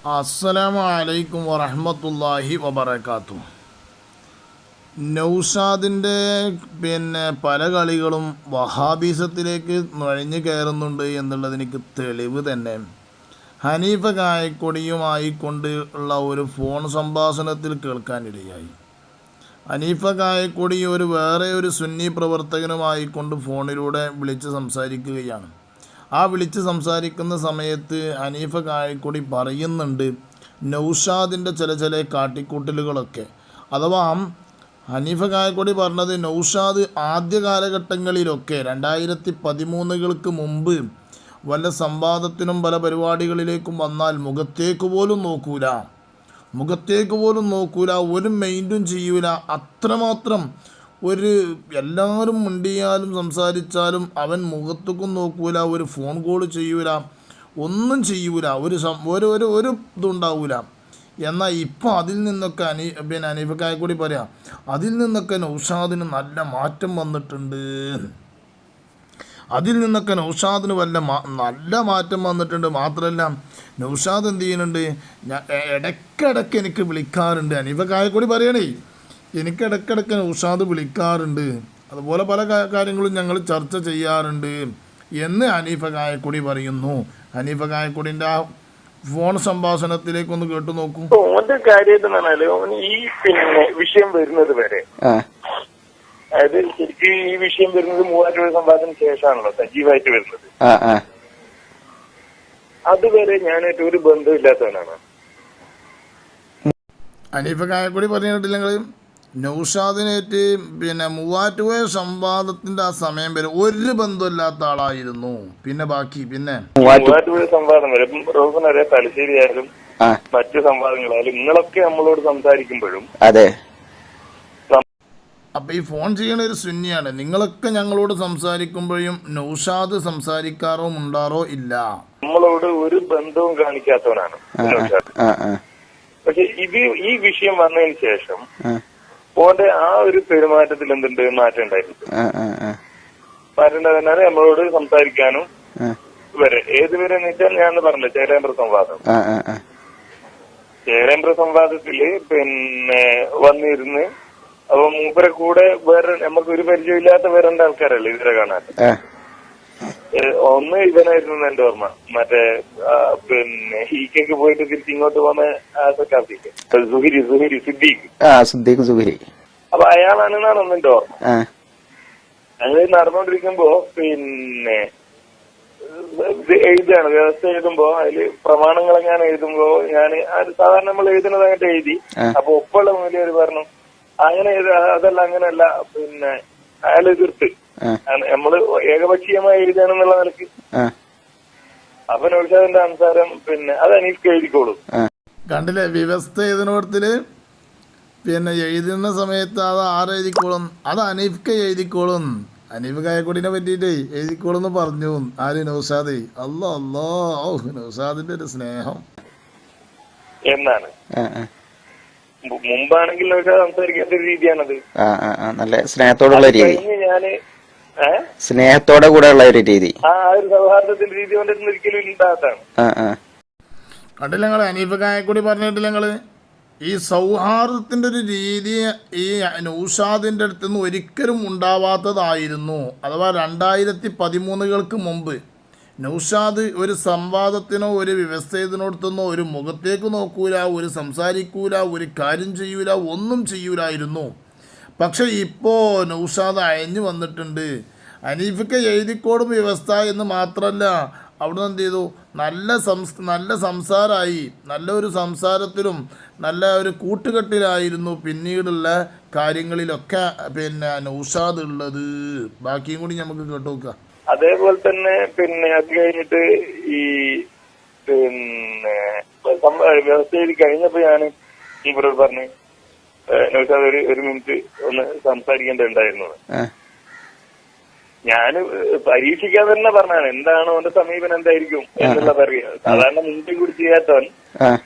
അസ്സലാമു അലൈക്കും വറഹ്മത്തുള്ളാഹി വബറകാതുഹു. നൗഷാദിൻ്റെ പല കളികളും വഹാബീസത്തിലേക്ക് നുഴഞ്ഞു കയറുന്നുണ്ട് എന്നുള്ളതിന് തെളിവ് തന്നെ ഹനീഫ കായക്കൊടിയുമായി കൊണ്ട് ഉള്ള ഒരു ഫോൺ സംഭാഷണത്തിൽ കേൾക്കാനിടയായി. ഹനീഫ കായക്കൊടി വേറെ ഒരു സുന്നി പ്രവർത്തകനുമായി കൊണ്ട് ഫോണിലൂടെ വിളിച്ച് സംസാരിക്കുകയാണ്. ആ വിളിച്ച് സംസാരിക്കുന്ന സമയത്ത് ഹനീഫ കായക്കൊടി പറയുന്നുണ്ട് നൗഷാദിൻ്റെ ചില കാട്ടിക്കൂട്ടലുകളൊക്കെ. അഥവാ ഹനീഫ കായക്കൊടി പറഞ്ഞത് നൗഷാദ് ആദ്യ കാലഘട്ടങ്ങളിലൊക്കെ 2013 മുമ്പ് വല്ല സംവാദത്തിനും പല പരിപാടികളിലേക്കും വന്നാൽ മുഖത്തേക്ക് പോലും നോക്കൂല, ഒരു മൈൻഡും ചെയ്യൂല. അത്രമാത്രം എല്ലാവരും മുണ്ടിയാലും സംസാരിച്ചാലും അവൻ മുഖത്തേക്കും നോക്കൂല, ഒരു ഫോൺ കോൾ ചെയ്യൂല, ഒന്നും ചെയ്യൂല, ഒരു ഇതുണ്ടാവൂല. എന്നാൽ ഇപ്പോൾ അതിൽ നിന്നൊക്കെ ഹനീഫ കായക്കൊടി പറയാം, അതിൽ നിന്നൊക്കെ നൗഷാദിന് നല്ല മാറ്റം വന്നിട്ടുണ്ട്. നല്ല മാറ്റം വന്നിട്ടുണ്ട്. മാത്രമല്ല നൗഷാദ് എന്ത് ചെയ്യുന്നുണ്ട്, ഇടയ്ക്കിടയ്ക്ക് എനിക്ക് വിളിക്കാറുണ്ട്. ഹനീഫ കായക്കൊടി പറയണേ, എനിക്ക് ഇടയ്ക്കിടയ്ക്ക് നൗഷാദ് വിളിക്കാറുണ്ട്, അതുപോലെ പല കാര്യങ്ങളും ഞങ്ങൾ ചർച്ച ചെയ്യാറുണ്ട് എന്ന് ഹനീഫ കായക്കൊടി പറയുന്നു. ഹനീഫ കായക്കൊടിൻ്റെ ആ ഫോൺ സംഭാഷണത്തിലേക്ക് ഒന്ന് കേട്ടു നോക്കൂ. ഓന്റെ കാര്യം ഈ വിഷയം വരുന്നത് വരെ, അതായത് ശരിക്കും ഈ വിഷയം വരുന്നത് മൂവാറ്റുപുഴ സംവാദത്തിന് ശേഷമാണല്ലോ സജീവമായിട്ട് വരുന്നത്. അതുവരെ ഞാനായിട്ട് ഒരു ബന്ധമില്ലാത്തവനാണ്. ഹനീഫ കായക്കൊടി പറഞ്ഞിട്ടില്ലെങ്കിൽ നൗഷാദിനേറ്റ് മൂവാറ്റുപുഴ സംവാദത്തിന്റെ ആ സമയം വരെ ഒരു ബന്ധമില്ലാത്ത ആളായിരുന്നു. മൂവാറ്റുപുഴ സംവാദം വരെ റോഹൻ വരെ തലശ്ശേരി ആയാലും മറ്റു സംവാദങ്ങളായാലും നിങ്ങളൊക്കെ നമ്മളോട് സംസാരിക്കുമ്പോഴും അതെ. അപ്പൊ ഈ ഫോൺ ചെയ്യണ ഒരു സുന്നിയാണ്. നിങ്ങളൊക്കെ ഞങ്ങളോട് സംസാരിക്കുമ്പോഴും നൗഷാദ് സംസാരിക്കാറോ ഇല്ല. നമ്മളോട് ഒരു ബന്ധവും കാണിക്കാത്തവനാണ് നൗഷാദ്. പക്ഷെ ഈ വിഷയം വന്നതിന് ശേഷം ഓന്റെ ആ ഒരു പെരുമാറ്റത്തിൽ എന്തുണ്ട് മാറ്റം ഉണ്ടായിരുന്നു. മാറ്റേണ്ടതിനാല് നമ്മളോട് സംസാരിക്കാനും വരെ ഏതുവരെ എന്ന് വെച്ചാൽ ഞാൻ പറഞ്ഞില്ല ചേലേമ്പ്ര സംവാദം. ചേലേമ്പ്ര സംവാദത്തില് വന്നിരുന്ന് അപ്പൊ മൂപ്പരെ കൂടെ വേറെ നമുക്ക് ഒരു പരിചയമില്ലാത്ത വേറെ ആൾക്കാരല്ലേ ഇതിനെ കാണാൻ. ഒന്ന് ഇവനായിരുന്നു എന്റെ ഓർമ്മ, മറ്റേ ഈക്കൊക്കെ പോയിട്ട് തിരിച്ചിങ്ങോട്ട് പോകുന്ന സിദ്ദീഖ് സുഹരി. അപ്പൊ അയാളാണെന്നാണ് ഒന്നെന്റെ ഓർമ്മ. ഞങ്ങൾ നടന്നുകൊണ്ടിരിക്കുമ്പോ എഴുതുകയാണ്, വ്യവസ്ഥ എഴുതുമ്പോ അതില് പ്രമാണങ്ങൾ ഞാൻ എഴുതുമ്പോ ഞാൻ സാധാരണ നമ്മൾ എഴുതുന്നതായിട്ട് എഴുതി. അപ്പൊ ഒപ്പുള്ള മൂല്യവര് പറഞ്ഞു അങ്ങനെ അതല്ല അങ്ങനെയല്ല, അയാൾ എതിർത്ത് നമ്മള് ഏകപക്ഷീയമായി എഴുതാനെന്നുള്ള നിലക്ക്. അപ്പൊ നൗഷാദിന്റെ സംസാരം അത് അനീഫ്ക്ക് എഴുതിക്കോളും. കണ്ടില്ലേ, വ്യവസ്ഥ എഴുതുന്നിടത്തില് എഴുതുന്ന സമയത്ത് അത് ആരെഴുതിക്കോളും, അത് അനീഫ്ക്ക് എഴുതിക്കോളും. ഹനീഫ് കായക്കൊടിനെ പറ്റിയിട്ടേ എഴുതിക്കോളെന്ന് പറഞ്ഞു ആര്, നൗഷാദ്. അല്ലാ നൗഷാദിന്റെ ഒരു സ്നേഹം എന്നാണ്. മുമ്പാണെങ്കിൽ സംസാരിക്കാത്ത ഒരു രീതിയാണത്. നല്ല സ്നേഹത്തോടുള്ള രീതി, സ്നേഹത്തോടെ കൂടെ ഉള്ള ഒരു രീതി, ആ ഒരു സൗഹാർദ്ദത്തിന്റെ രീതി കൊണ്ടിരുന്ന ഒരിക്കലും ഇല്ലാത്തതാണ്. കണ്ടില്ല നിങ്ങള്, ഹനീഫ കായക്കൊടി പറഞ്ഞിട്ടില്ല നിങ്ങള്, ഈ സൗഹാർദ്ദത്തിന്റെ ഒരു രീതി ഈ നൗഷാദിന്റെ അടുത്ത് നിന്ന് ഒരിക്കലും ഉണ്ടാവാത്തതായിരുന്നു. അഥവാ 2013 മുമ്പ് നൗഷാദ് ഒരു സംവാദത്തിനോ ഒരു വ്യവസ്ഥയത്തിനോടത്തുനിന്നോ ഒരു മുഖത്തേക്ക് നോക്കൂല, ഒരു സംസാരിക്കൂല, ഒരു കാര്യം ചെയ്യൂല, ഒന്നും ചെയ്യൂലായിരുന്നു. പക്ഷെ ഇപ്പോൾ നൗഷാദ് അയഞ്ഞു വന്നിട്ടുണ്ട്. ഹനീഫയ്ക്ക് എഴുതിക്കോടും വ്യവസ്ഥ എന്ന് മാത്രമല്ല, അവിടെ എന്ത് ചെയ്തു, നല്ല സംസാരമായി, നല്ലൊരു സംസാരത്തിലും നല്ല ഒരു കൂട്ടുകെട്ടിലായിരുന്നു പിന്നീടുള്ള കാര്യങ്ങളിലൊക്കെ നൗഷാദ് ഉള്ളത്. ബാക്കിയും കൂടി നമുക്ക് കേട്ടു നോക്കാം. അതേപോലെ തന്നെ അത് കഴിഞ്ഞിട്ട് ഈ വ്യവസ്ഥ ചെയ്ത് കഴിഞ്ഞപ്പോ ഞാൻ ഇവരോട് പറഞ്ഞു നൗഷാദ് ഒരു മിനിറ്റ് ഒന്ന് സംസാരിക്കേണ്ടതുണ്ടായിരുന്നു. ഞാൻ പരീക്ഷിക്കാതെ തന്നെ പറഞ്ഞാണ് എന്താണ് അവന്റെ സമീപനം എന്തായിരിക്കും എന്നുള്ള പറയുക. സാധാരണ മുൻപേ കൂടി ചെയ്യാത്തവൻ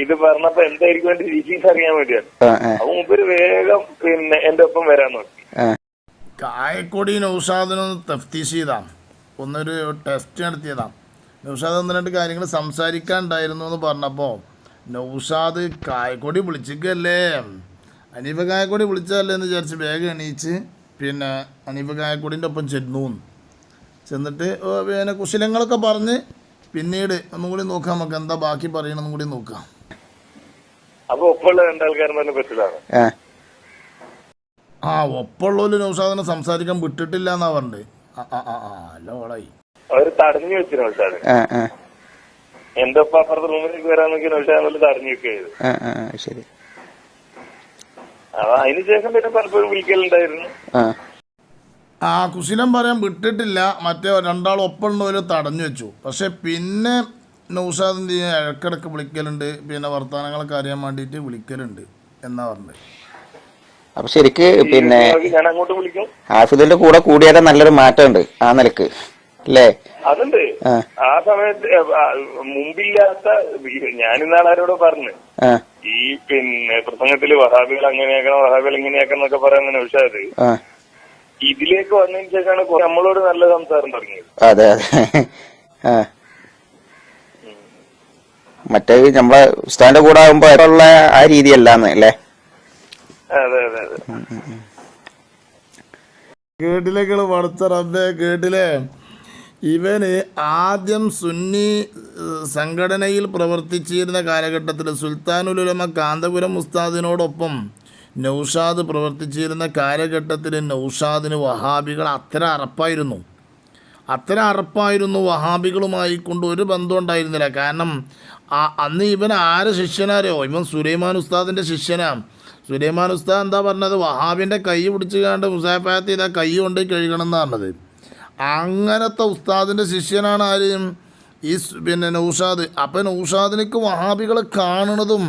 ഇത് പറഞ്ഞപ്പോ എന്തായിരിക്കും എന്റെ രീതി അറിയാൻ വേണ്ടിയാണ്. അപ്പൊ മുമ്പ് വേഗം എന്റെ ഒപ്പം വരാൻ നോക്കി. കായക്കൊടി നൗഷാദിനൊന്ന് തഫ്തീഷ് ചെയ്താ, ഒന്നൊരു ടെസ്റ്റ് നടത്തിയതാണ്. നൗഷാദ് ഒന്ന് രണ്ട് കാര്യങ്ങൾ സംസാരിക്കാനുണ്ടായിരുന്നു എന്ന് പറഞ്ഞപ്പോൾ നൗഷാദ് കായക്കൊടി വിളിച്ചിക്കല്ലേ, അനീഫ കായക്കൊടി വിളിച്ചതല്ലേ എന്ന് വിചാരിച്ച് വേഗം എണീച്ച് പിന്നെ അനീഫ കായക്കൊടിൻ്റെ ഒപ്പം ചെന്നിട്ട് പിന്നെ കുശലങ്ങളൊക്കെ പറഞ്ഞ് പിന്നീട് ഒന്നും കൂടി നോക്കാം, നമുക്ക് എന്താ ബാക്കി പറയണമെന്നും കൂടി നോക്കാം. അപ്പൊ ഒപ്പമുള്ള രണ്ടാൾക്കാരും തന്നെ പറ്റില്ലാണ്. ആ ഒപ്പമുള്ളവര് നൗഷാദിനെ സംസാരിക്കാൻ വിട്ടിട്ടില്ല എന്നാ പറഞ്ഞത്. അല്ല ഓളായി അവര് തടഞ്ഞു വെച്ചു നൗഷാദ്. എന്റെ ഒപ്പം അപ്പുറത്തെ റൂമിലേക്ക് വരാൻ നോക്കി നൗഷാദ് തടഞ്ഞു വെക്കുകയായിരുന്നു. ശരി. അതിനുശേഷം പിന്നെ പലപ്പോഴും വിളിക്കലുണ്ടായിരുന്നു. ആ കുശലം പറയാൻ വിട്ടിട്ടില്ല, മറ്റേ രണ്ടാൾ ഒപ്പമുള്ളവര് തടഞ്ഞു വെച്ചു. പക്ഷെ പിന്നെ നൗഷാദ് എന്ത് ചെയ്യാൻ ഇടക്കിടക്ക് വിളിക്കലുണ്ട്, പിന്നെ വർത്തമാനങ്ങളൊക്കെ അറിയാൻ വേണ്ടിയിട്ട് വിളിക്കലുണ്ട് എന്നാ പറഞ്ഞത്. അപ്പൊ ശരിക്ക് പിന്നെ ഞാൻ അങ്ങോട്ട് വിളിക്കും. ഹാഫിദിന്റെ കൂടെ കൂടിയാൽ നല്ലൊരു മാറ്റമുണ്ട് ആ നിലക്ക് അല്ലേ? അതുണ്ട്. ആ സമയത്ത് മുമ്പില്ലാത്ത ഞാനിന്നാളെ ആരോട് പറഞ്ഞു ഈ പിന്നെ പ്രസംഗത്തില് വഹാബികൾ അങ്ങനെയാക്കണം വഹാബികൾ ഇങ്ങനെയാക്കണം എന്നൊക്കെ പറയുന്ന നൗഷാദ് ഇതിലേക്ക് വന്നതിന് ശേഷമാണ് നമ്മളോട് നല്ല സംസാരം തുടങ്ങിയത്. അതെ അതെ. മറ്റേ നമ്മളെ ഉസ്താദിന്റെ കൂടെ ആകുമ്പോ ഉള്ള ആ രീതിയല്ലാന്ന് അല്ലേ? അതെ അതെ അതെ. കേട്ടിലേക്കുള്ള പഠിച്ച റബ്ബേ കേട്ടില്ലേ. ഇവന് ആദ്യം സുന്നി സംഘടനയിൽ പ്രവർത്തിച്ചിരുന്ന കാലഘട്ടത്തിൽ സുൽത്താനുൽ ഉലമ കാന്തപുരം ഉസ്താദിനോടൊപ്പം നൗഷാദ് പ്രവർത്തിച്ചിരുന്ന കാലഘട്ടത്തിൽ നൗഷാദിന് വഹാബികൾ അത്ര അറപ്പായിരുന്നു. വഹാബികളുമായി കൊണ്ട് ഒരു ബന്ധം ഉണ്ടായിരുന്നില്ല. കാരണം അന്ന് ഇവൻ ആരെ ശിഷ്യനാരോ, ഇവൻ സുലൈമാൻ ഉസ്താദിൻ്റെ ശിഷ്യനാണ്. സുലൈമാൻ ഉസ്താദ് എന്താ പറഞ്ഞത്, വഹാബിൻ്റെ കൈ പിടിച്ച് കണ്ട് മുസാഫാത്ത് ചെയ്താൽ കൈ കൊണ്ട് കഴുകണം എന്നാണ് പറഞ്ഞത്. അങ്ങനത്തെ ഉസ്താദിൻ്റെ ശിഷ്യനാണ് ആരും ഈ പിന്നെ നൗഷാദ്. അപ്പം നൗഷാദിലേക്ക് വഹാബികളെ കാണുന്നതും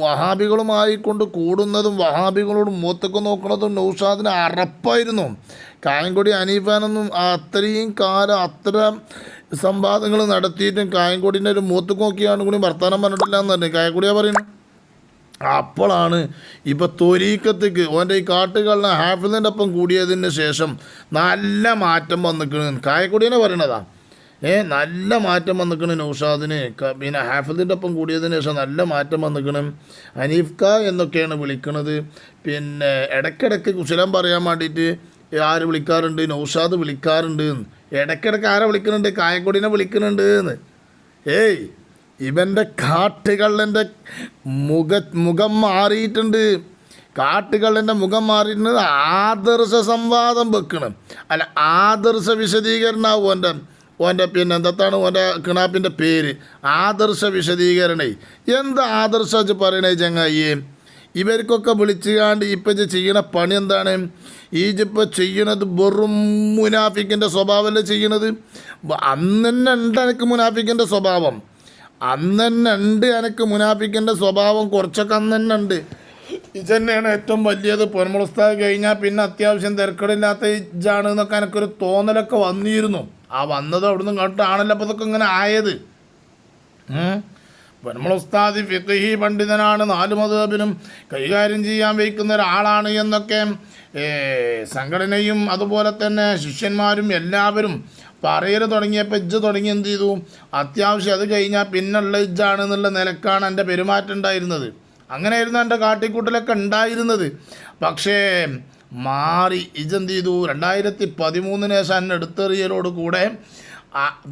വഹാബികളുമായി കൊണ്ട് കൂടുന്നതും വഹാബികളോട് മുഖത്തൊക്കെ നോക്കുന്നതും നൗഷാദിന് അറപ്പായിരുന്നു. കായംകൊടി അനീഫാനൊന്നും അത്രയും കാലം അത്ര സംവാദങ്ങൾ നടത്തിയിട്ടും കായംകൊടിൻ്റെ ഒരു മുഖത്തൊക്കെ നോക്കിയാണ് കൂടി വർത്തമാനം പറഞ്ഞിട്ടില്ല എന്ന് പറഞ്ഞു. കായംകൊടിയാണ് പറയുന്നത്. അപ്പോഴാണ് ഇപ്പോൾ ത്വരീക്കത്തേക്ക് ഓൻ്റെ ഈ കാട്ടുകളിലെ ഹാഫിദിൻ്റെ ഒപ്പം കൂടിയതിന് ശേഷം നല്ല മാറ്റം വന്നിക്കണ്. കായക്കൊടിനെ പറയണതാ. നല്ല മാറ്റം വന്നിക്കണ് നൗഷാദിന്. പിന്നെ ഹാഫിദിൻ്റെ ഒപ്പം കൂടിയതിന് ശേഷം നല്ല മാറ്റം വന്നിക്കണ്. ഹനീഫ്ക എന്നൊക്കെയാണ് വിളിക്കണത്. പിന്നെ ഇടയ്ക്കിടയ്ക്ക് കുശലം പറയാൻ വേണ്ടിയിട്ട് ആര് വിളിക്കാറുണ്ട്, നൗഷാദ് വിളിക്കാറുണ്ട്. ഇടയ്ക്കിടയ്ക്ക് ആരെ വിളിക്കുന്നുണ്ട്, കായക്കൊടിനെ വിളിക്കുന്നുണ്ട് എന്ന്. ഇവൻ്റെ കാട്ടുകള്ളൻ്റെ മുഖം മാറിയിട്ടുണ്ട്. കാട്ടുകള്ളൻ്റെ മുഖം മാറിയിട്ടുണ്ട്. ആദർശ സംവാദം വെക്കണം, അല്ല ആദർശ വിശദീകരണമാവും ഓൻ്റെ പിന്നെ എന്താണ് ഓൻ്റെ കിണാപ്പിൻ്റെ പേര്, ആദർശ വിശദീകരണേ. എന്താ ആദർശ പറയണേ ചങ്ങായിയെ? ഇവർക്കൊക്കെ വിളിച്ചുകാണ്ട് ഇപ്പം ചെയ്യണ പണി എന്താണ്? ഈജിപ്പോൾ ചെയ്യണത് വെറും മുനാഫിക്കിൻ്റെ സ്വഭാവമല്ലേ ചെയ്യണത്. അന്ന് തന്നെ ഉണ്ട് എനിക്ക് മുനാഫിക്കിൻ്റെ സ്വഭാവം, അന്ന് തന്നെ ഉണ്ട് എനിക്ക് മുനാഫിക്കിൻ്റെ സ്വഭാവം. കുറച്ചൊക്കെ അന്ന് തന്നെ ഉണ്ട്. ഇത് തന്നെയാണ് ഏറ്റവും വലിയത്. പൊന്മുളസ്താദ് കഴിഞ്ഞാൽ പിന്നെ അത്യാവശ്യം തിരക്കടില്ലാത്ത ഇജാണ് എന്നൊക്കെ എനിക്കൊരു തോന്നലൊക്കെ വന്നിരുന്നു. ആ വന്നത് അവിടുന്ന് കണ്ടിട്ടാണല്ലോ അപ്പോൾ ഇതൊക്കെ ഇങ്ങനെ ആയത്. പൊന്മുളസ്താദ് ഫിഖ്ഹി പണ്ഡിതനാണ്, 4 മദ്ഹബിനും കൈകാര്യം ചെയ്യാൻ വയ്ക്കുന്ന ഒരാളാണ് എന്നൊക്കെ സംഘടനയും അതുപോലെ തന്നെ ശിഷ്യന്മാരും എല്ലാവരും പറയൽ തുടങ്ങിയപ്പോൾ ഇജ്ജ് തുടങ്ങി എന്ത് ചെയ്തു, അത്യാവശ്യം അത് കഴിഞ്ഞാൽ പിന്നുള്ള ഇജ്ജാണ് എന്നുള്ള നിലക്കാണ് എൻ്റെ പെരുമാറ്റം ഉണ്ടായിരുന്നത്. അങ്ങനെയായിരുന്നു എൻ്റെ കാട്ടിക്കൂട്ടലൊക്കെ ഉണ്ടായിരുന്നത്. പക്ഷേ മാറി ഇജെന്ത് ചെയ്തു, 2013 ശേഷം എന്നെ എടുത്തെറിയലോട് കൂടെ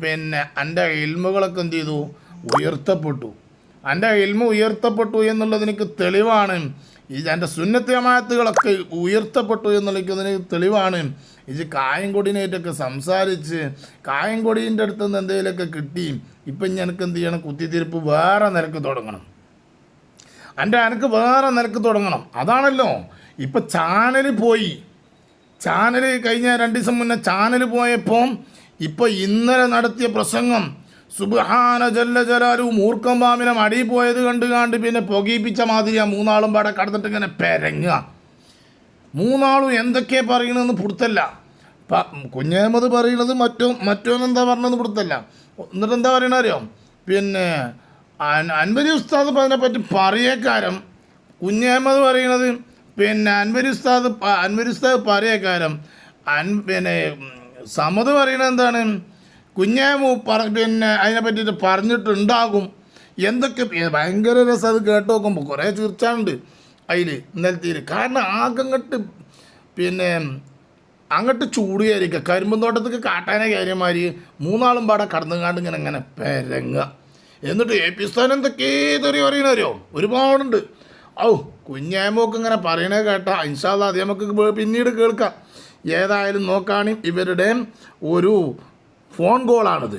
പിന്നെ എൻ്റെ ഇൽമുകളൊക്കെ എന്ത് ചെയ്തു, ഉയർത്തപ്പെട്ടു. എൻ്റെ ഇൽമു ഉയർത്തപ്പെട്ടു എന്നുള്ളതിനക്ക് തെളിവാണ്. എൻ്റെ സുന്നത്ത് ജമാഅത്തുകളൊക്കെ ഉയർത്തപ്പെട്ടു എന്നുള്ളതിന് തെളിവാണ്. ഇത് കായംകൊടിനായിട്ടൊക്കെ സംസാരിച്ച് കായംകൊടീൻ്റെ അടുത്ത് നിന്ന് എന്തെങ്കിലുമൊക്കെ കിട്ടി. ഇപ്പം എനിക്ക് എന്ത് ചെയ്യണം, കുത്തിത്തിരിപ്പ് വേറെ നിരക്ക് തുടങ്ങണം. എനിക്ക് വേറെ നിരക്ക് തുടങ്ങണം. അതാണല്ലോ ഇപ്പം ചാനൽ പോയി. ചാനൽ കഴിഞ്ഞ 2 ദിവസം മുന്നേ ചാനൽ പോയപ്പോൾ ഇപ്പോൾ ഇന്നലെ നടത്തിയ പ്രസംഗം സുബ്ഹാന ജല്ല ജലാലു മൂർഖം പാമ്പിനെ മടി പോയത് കണ്ട് പിന്നെ പുകയിപ്പിച്ച മാതിരിയാണ്. 3 ആളും പാടെ കടന്നിട്ട് ഇങ്ങനെ പെരങ്ങുക. 3 ആളും എന്തൊക്കെ പറയണമെന്ന് പുറത്തല്ല. കുഞ്ഞഹമ്മദ് പറയണത് മറ്റോനെന്താ പറഞ്ഞതെന്ന് പുറത്തല്ല. എന്നിട്ട് എന്താ പറയണ അറിയോ, പിന്നെ അൻവരി ഉസ്താദ് അതിനെപ്പറ്റി പറയേക്കാരം കുഞ്ഞഹമ്മദ് പറയണത്, പിന്നെ അൻവരി ഉസ്താദ് പറയേക്കാരം പിന്നെ സമദ് പറയണത് എന്താണ്, കുഞ്ഞാമു പിന്നെ അതിനെ പറ്റിയിട്ട് പറഞ്ഞിട്ടുണ്ടാകും എന്തൊക്കെ ഭയങ്കര രസം അത് കേട്ട് നോക്കുമ്പോൾ കുറേ ചീർച്ചാണ്ട് അതിൽ ഇന്നലത്തെ കാരണം ആകങ്ങട്ട് പിന്നെ അങ്ങോട്ട് ചൂട് കയറിക്കുക കരിമ്പും തോട്ടത്തേക്ക് കാട്ടാന കയറിയമാതിരി മൂന്നാളും പാടെ കടന്നുകാണ്ട് ഇങ്ങനെ പെരങ്ങുക എന്നിട്ട് എപ്പിസ്ഥാൻ എന്തൊക്കെ തെറി പറയണവരോ ഒരുപാടുണ്ട് ഔ കുഞ്ഞായ്മൊക്കെ ഇങ്ങനെ പറയണേ കേട്ടാ ഇൻഷാല്ലാ അത് നമുക്ക് പിന്നീട് കേൾക്കാം. ഏതായാലും നോക്കുകയാണെങ്കിൽ ഇവരുടെ ഒരു ഫോൺ കോളാണിത്.